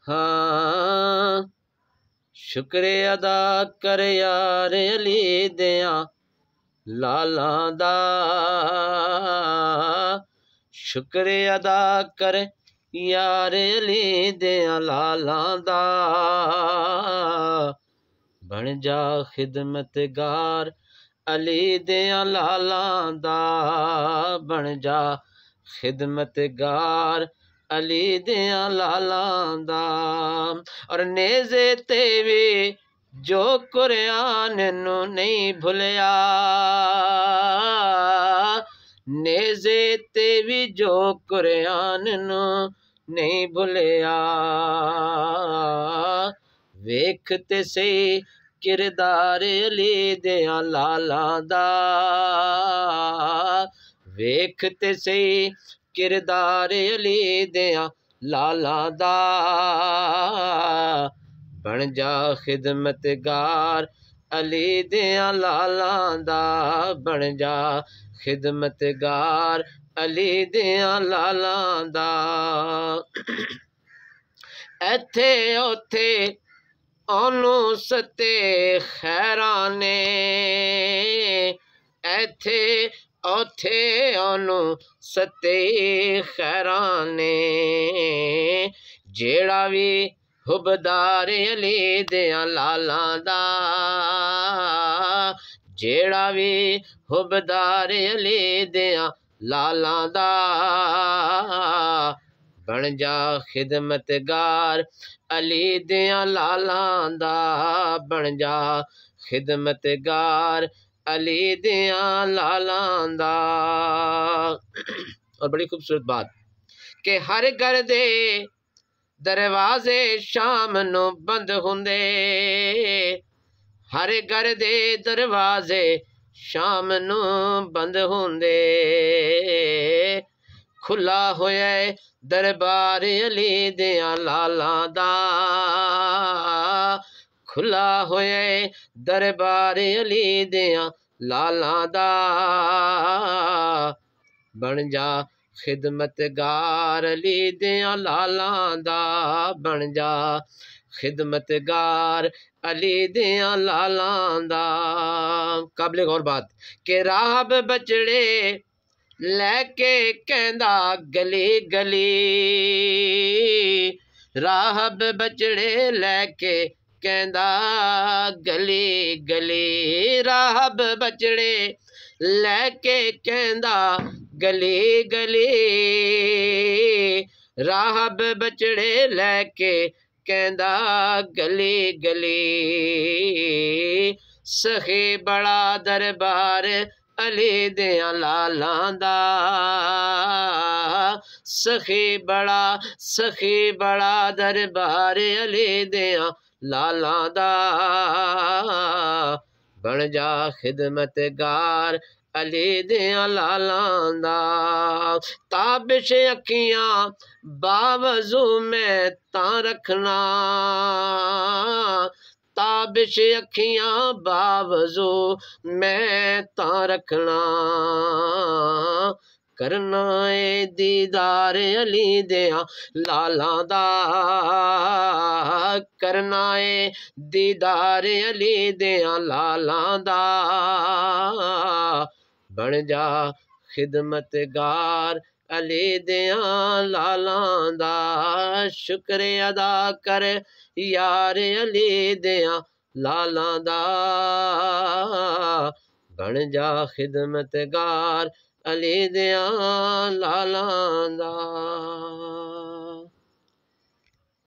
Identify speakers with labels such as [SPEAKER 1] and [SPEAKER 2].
[SPEAKER 1] हाँ शुक्र अदा कर यार अली दियां लालां दा, शुक्र अदा कर यार अली दियां लालां दा, बन जा खिदमतगार अली दियां लालां दा, बन जा खिदमतगार अली दियां लालां दा। और नेज़े ते वी जो कुरान नू नहीं भुलिया, नेज़े ते वी जो कुरान नू नहीं भुलिया, वेख ते सही किरदार अली दियां लालां दा, वेख ते सही किरदार अली दियां लालां दा, बन जा खिदमतगार अली दियां लालां दा, बन जा खिदमतगार अली दियां लालां दा। एथे ओथे ओनू सते खैरां ने, एथे ओथे ओनू सते खैरां ने, जेड़ा भी हुबदार अली दियां लालां दा, जेड़ा भी हुबदार अली दियां लालां दा, बन जा खिदमतगार अली दियां लालां दा, बन जा खिदमतगार अली दियां लालां दा। और बड़ी खूबसूरत बात कि हर घर दे दरवाजे शाम नू बंद हुंदे, हर घर दे दरवाजे शाम नू बंद हुंदे, खुला होया दरबार अली दियां लालां दा, खुला होया दरबार अली दियां लालां दा, बन जा खिदमतगार अली दियां लालां दा, बन जा खिदमतगार अली दियां लालां दा। काबिल गौर बात के राहब बचड़े लैके कहंदा गली गली, राहब बचड़े लैके कहंदा गली गली, राहब बचड़े लैके कहंदा गली गली, राहब बचड़े लैके कहंदा गली गली, सखी बड़ा दरबार अली दियां लालां दा, सखी बड़ा दरबार अली दियां लालां दा, बन जा खिदमतगार अली दियां लालां दा। ताबिश अखियां बावजू में तां रखना, ताबिश अखियां बावजू मैं तां रखना, करना ए दीदार अली दियां लालां दा, करना ए दीदार अली दियां लालां दा, बन जा खिदमतगार अली दियां लालां दा, शुक्र अदा कर यार अली दियां लालां दा, बन जा खिदमतगार अली दियां लालां दा।